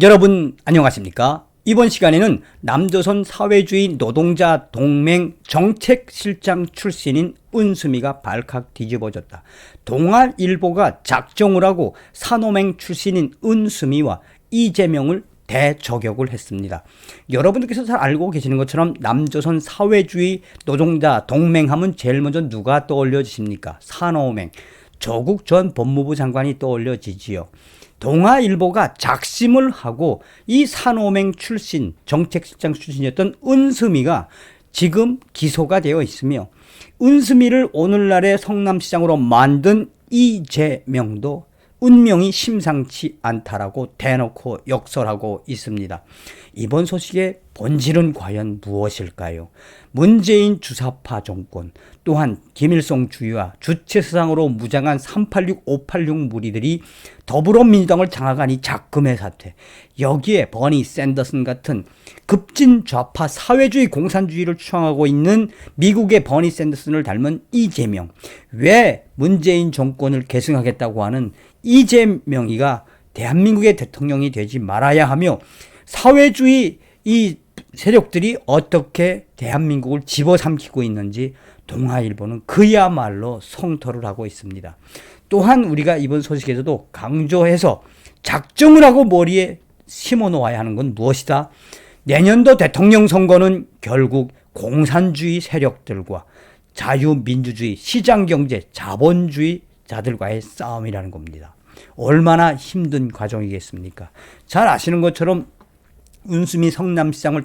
여러분 안녕하십니까? 이번 시간에는 남조선 사회주의 노동자 동맹 정책실장 출신인 은수미가 발칵 뒤집어졌다. 동아일보가 작정을 하고 산호맹 출신인 은수미와 이재명을 대저격을 했습니다. 여러분들께서 잘 알고 계시는 것처럼 남조선 사회주의 노동자 동맹하면 제일 먼저 누가 떠올려지십니까? 산호맹, 조국 전 법무부 장관이 떠올려지지요. 동아일보가 작심을 하고 이 산호맹 출신, 정책실장 출신이었던 은수미가 지금 기소가 되어 있으며, 은수미를 오늘날의 성남시장으로 만든 이재명도 운명이 심상치 않다라고 대놓고 역설하고 있습니다. 이번 소식의 본질은 과연 무엇일까요? 문재인 주사파 정권, 또한 김일성 주의와 주체사상으로 무장한 386, 586 무리들이 더불어민주당을 장악한 이 작금의 사태, 여기에 버니 샌더슨 같은 급진 좌파 사회주의 공산주의를 추앙하고 있는 미국의 버니 샌더슨을 닮은 이재명, 왜 문재인 정권을 계승하겠다고 하는 이재명이가 대한민국의 대통령이 되지 말아야 하며, 사회주의 이 세력들이 어떻게 대한민국을 집어삼키고 있는지 동아일보는 그야말로 성토를 하고 있습니다. 또한 우리가 이번 소식에서도 강조해서 작정을 하고 머리에 심어놓아야 하는 건 무엇이다? 내년도 대통령 선거는 결국 공산주의 세력들과 자유민주주의, 시장경제, 자본주의자들과의 싸움이라는 겁니다. 얼마나 힘든 과정이겠습니까? 잘 아시는 것처럼 은수미 성남시장을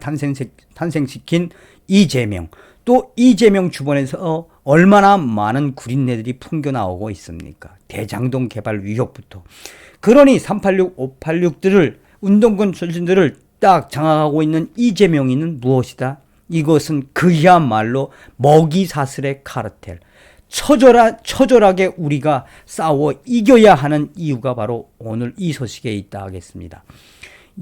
탄생시킨 이재명, 또 이재명 주변에서 얼마나 많은 구린내들이 풍겨나오고 있습니까? 대장동 개발 위협부터. 그러니 386, 586들을, 운동권 출신들을 딱 장악하고 있는 이재명이는 무엇이다? 이것은 그야말로 먹이사슬의 카르텔. 처절하게 우리가 싸워 이겨야 하는 이유가 바로 오늘 이 소식에 있다 하겠습니다.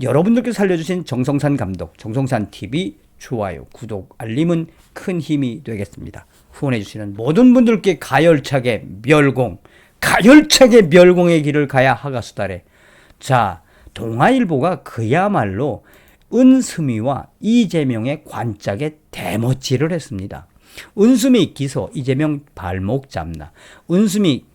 여러분들께서 살려주신 정성산 감독, 정성산TV 좋아요, 구독, 알림은 큰 힘이 되겠습니다. 후원해주시는 모든 분들께 가열차게 멸공의 길을 가야 하가수달에. 자, 동아일보가 그야말로 은수미와 이재명의 관짝에 대못질을 했습니다. 은수미 기소, 이재명 발목 잡나. 은수미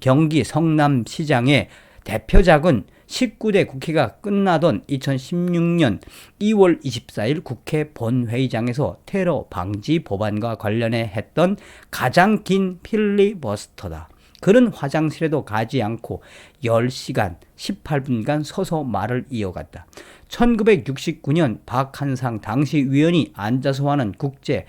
경기 성남시장의 대표작은 19대 국회가 끝나던 2016년 2월 24일 국회 본회의장에서 테러 방지 법안과 관련해 했던 가장 긴 필리버스터다. 그는 화장실에도 가지 않고 10시간 18분간 서서 말을 이어갔다. 1969년 박한상 당시 위원이 앉아서 하는 국회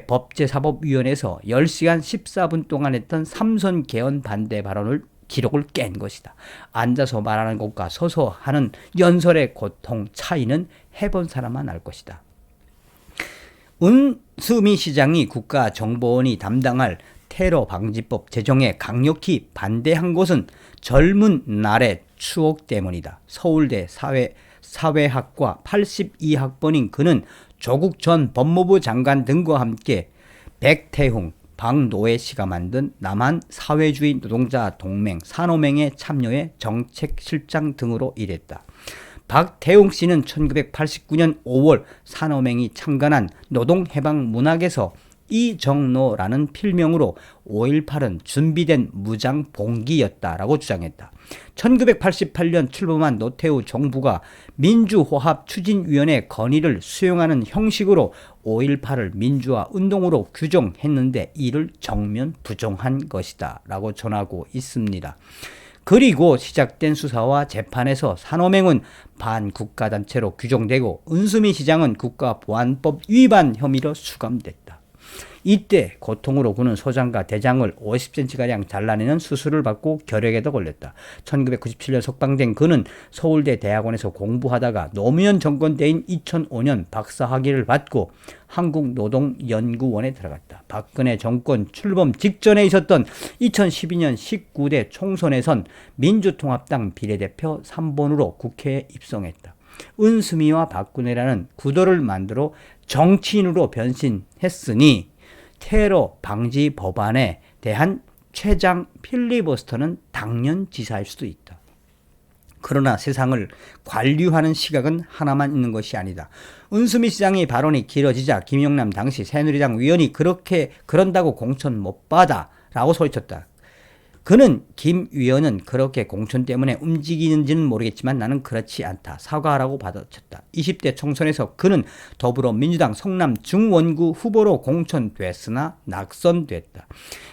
법제사법위원회에서 10시간 14분 동안 했던 삼선 개헌 반대 발언을 기록을 깬 것이다. 앉아서 말하는 것과 서서 하는 연설의 고통 차이는 해본 사람만 알 것이다. 은수미 시장이 국가정보원이 담당할 테러 방지법 제정에 강력히 반대한 것은 젊은 날의 추억 때문이다. 서울대 사회학과 82학번인 그는 조국 전 법무부 장관 등과 함께 백태웅, 박노해 씨가 만든 남한 사회주의 노동자 동맹 산호맹에 참여해 정책실장 등으로 일했다. 박태웅 씨는 1989년 5월 산호맹이 창간한 노동해방 문학에서 이정노라는 필명으로 5.18은 준비된 무장 봉기였다라고 주장했다. 1988년 출범한 노태우 정부가 민주화합추진위원회 건의를 수용하는 형식으로 5.18을 민주화 운동으로 규정했는데 이를 정면 부정한 것이다 라고 전하고 있습니다. 그리고 시작된 수사와 재판에서 산호맹은 반국가단체로 규정되고 은수미 시장은 국가보안법 위반 혐의로 수감됐다. 이때 고통으로 그는 소장과 대장을 50cm가량 잘라내는 수술을 받고 결핵에도 걸렸다. 1997년 석방된 그는 서울대 대학원에서 공부하다가 노무현 정권 때인 2005년 박사학위를 받고 한국노동연구원에 들어갔다. 박근혜 정권 출범 직전에 있었던 2012년 19대 총선에선 민주통합당 비례대표 3번으로 국회에 입성했다. 은수미와 박근혜라는 구도를 만들어 정치인으로 변신했으니 테러 방지 법안에 대한 최장 필리버스터는 당연지사일 수도 있다. 그러나 세상을 관리하는 시각은 하나만 있는 것이 아니다. 은수미 시장의 발언이 길어지자 김영남 당시 새누리당 위원이 그런다고 공천 못 받아 라고 소리쳤다. 그는 김 위원은 그렇게 공천 때문에 움직이는지는 모르겠지만 나는 그렇지 않다. 사과하라고 받아쳤다. 20대 총선에서 그는 더불어민주당 성남 중원구 후보로 공천됐으나 낙선됐다.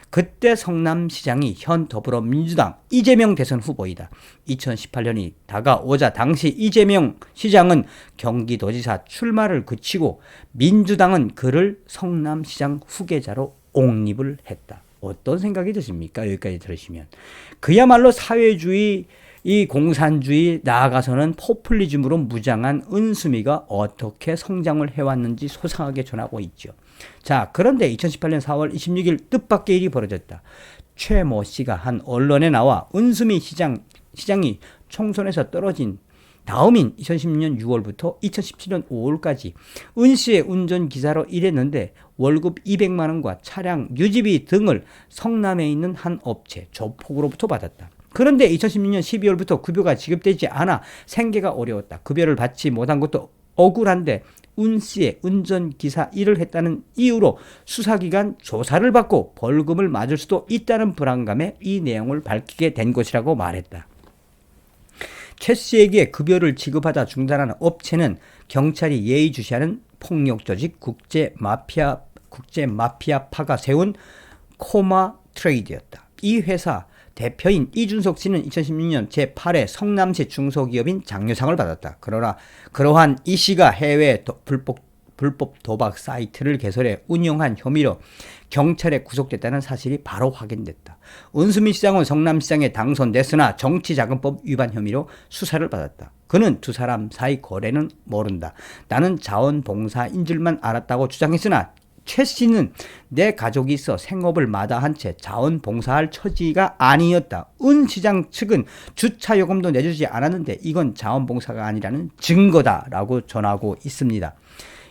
그때 성남시장이 현 더불어민주당 이재명 대선 후보이다. 2018년이 다가오자 당시 이재명 시장은 경기도지사 출마를 그치고 민주당은 그를 성남시장 후계자로 옹립을 했다. 어떤 생각이 드십니까? 여기까지 들으시면. 그야말로 사회주의, 이 공산주의, 나아가서는 포퓰리즘으로 무장한 은수미가 어떻게 성장을 해왔는지 소상하게 전하고 있죠. 자, 그런데 2018년 4월 26일 뜻밖의 일이 벌어졌다. 최모 씨가 한 언론에 나와 은수미 시장이 총선에서 떨어진 다음인 2016년 6월부터 2017년 5월까지 은 씨의 운전기사로 일했는데 월급 200만 원과 차량 유지비 등을 성남에 있는 한 업체 조폭으로부터 받았다. 그런데 2016년 12월부터 급여가 지급되지 않아 생계가 어려웠다. 급여를 받지 못한 것도 억울한데 은 씨의 운전기사 일을 했다는 이유로 수사기관 조사를 받고 벌금을 맞을 수도 있다는 불안감에 이 내용을 밝히게 된 것이라고 말했다. 최 씨에게 급여를 지급하다 중단한 업체는 경찰이 예의주시하는 폭력조직 국제마피아파가 세운 코마 트레이드였다. 이 회사 대표인 이준석 씨는 2016년 제8회 성남시 중소기업인 장려상을 받았다. 그러나 그러한 이 씨가 해외 불법 도박 사이트를 개설해 운영한 혐의로 경찰에 구속됐다는 사실이 바로 확인됐다. 은수미 시장은 성남시장에 당선됐으나 정치자금법 위반 혐의로 수사를 받았다. 그는 두 사람 사이 거래는 모른다. 나는 자원봉사인 줄만 알았다고 주장했으나 최 씨는 내 가족이 있어 생업을 마다한 채 자원봉사할 처지가 아니었다. 은 시장 측은 주차요금도 내주지 않았는데 이건 자원봉사가 아니라는 증거다라고 전하고 있습니다.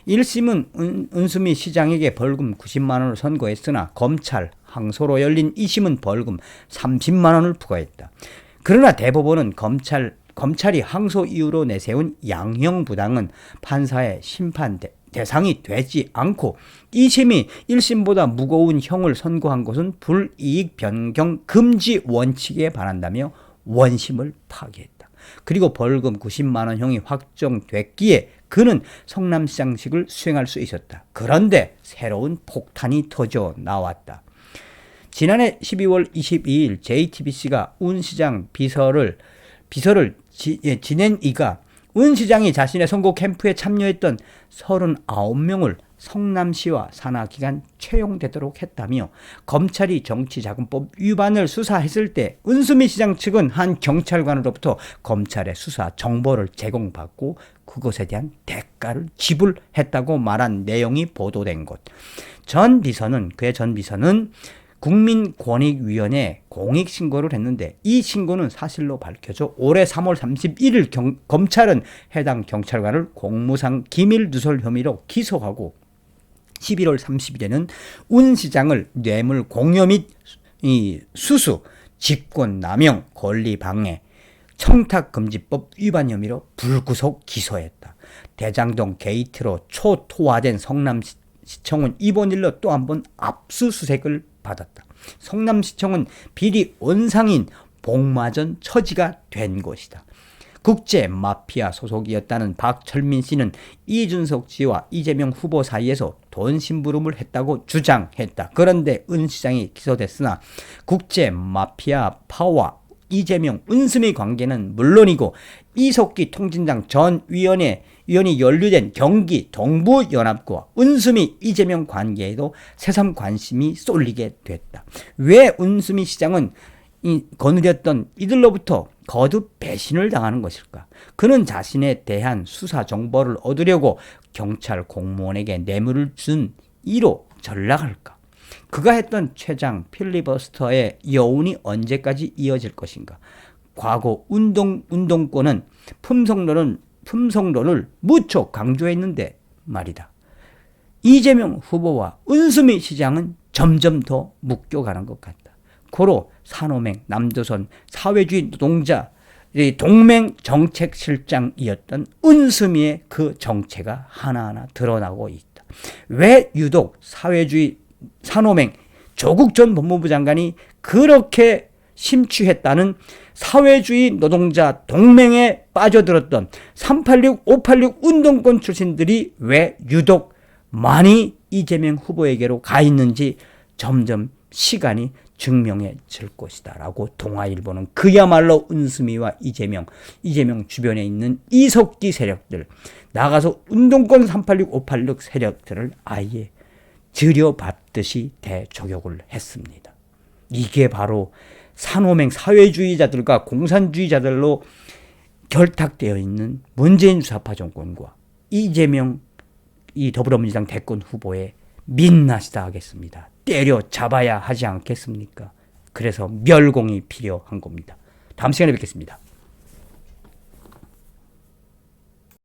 1심은 은수미 시장에게 벌금 90만 원을 선고했으나 검찰 항소로 열린 2심은 벌금 30만 원을 부과했다. 그러나 대법원은 검찰이 항소 이유로 내세운 양형부당은 판사의 심판 대상이 되지 않고 2심이 1심보다 무거운 형을 선고한 것은 불이익 변경 금지 원칙에 반한다며 원심을 파기했다. 그리고 벌금 90만 원 형이 확정됐기에 그는 성남시장직을 수행할 수 있었다. 그런데 새로운 폭탄이 터져 나왔다. 지난해 12월 22일 JTBC가 은 시장 비서를 지낸 이가 은 시장이 자신의 선거 캠프에 참여했던 39명을 성남시와 산하기관 채용되도록 했다며 검찰이 정치자금법 위반을 수사했을 때 은수미 시장 측은 한 경찰관으로부터 검찰의 수사 정보를 제공받고 그것에 대한 대가를 지불했다고 말한 내용이 보도된 것. 그의 전 비서는 국민권익위원회에 공익신고를 했는데 이 신고는 사실로 밝혀져 올해 3월 31일 검찰은 해당 경찰관을 공무상 기밀누설 혐의로 기소하고 11월 30일에는 은 시장을 뇌물 공여 및 수수, 직권남용, 권리방해, 청탁금지법 위반 혐의로 불구속 기소했다. 대장동 게이트로 초토화된 성남시청은 이번 일로 또 한 번 압수수색을 받았다. 성남시청은 비리 원상인 복마전 처지가 된 것이다. 국제 마피아 소속이었다는 박철민 씨는 이준석 씨와 이재명 후보 사이에서 돈 심부름을 했다고 주장했다. 그런데 은 시장이 기소됐으나 국제 마피아 파와 이재명, 은수미 관계는 물론이고 이석기 통진당 전 위원이 연루된 경기 동부연합과 은수미, 이재명 관계에도 새삼 관심이 쏠리게 됐다. 왜 은수미 시장은 거느렸던 이들로부터 거듭 배신을 당하는 것일까? 그는 자신에 대한 수사 정보를 얻으려고 경찰 공무원에게 뇌물을 준 이로 전락할까? 그가 했던 최장 필리버스터의 여운이 언제까지 이어질 것인가? 과거 운동권은 품성론을 무척 강조했는데 말이다. 이재명 후보와 은수미 시장은 점점 더 묶여가는 것 같다. 고로 산호맹, 남조선, 사회주의 노동자 이 동맹 정책실장이었던 은수미의 그 정체가 하나하나 드러나고 있다. 왜 유독 사회주의 산호맹 조국 전 법무부 장관이 그렇게 심취했다는 사회주의 노동자 동맹에 빠져들었던 386, 586 운동권 출신들이 왜 유독 많이 이재명 후보에게로 가 있는지 점점 시간이 증명해 질 것이다 라고 동아일보는 그야말로 은수미와 이재명 주변에 있는 이석기 세력들, 나가서 운동권 386, 586 세력들을 아예 들여받듯이 대저격을 했습니다. 이게 바로 산호맹 사회주의자들과 공산주의자들로 결탁되어 있는 문재인 주사파 정권과 이재명 이 더불어민주당 대권 후보의 민낯이다 하겠습니다. 때려잡아야 하지 않겠습니까? 그래서 멸공이 필요한 겁니다. 다음 시간에 뵙겠습니다.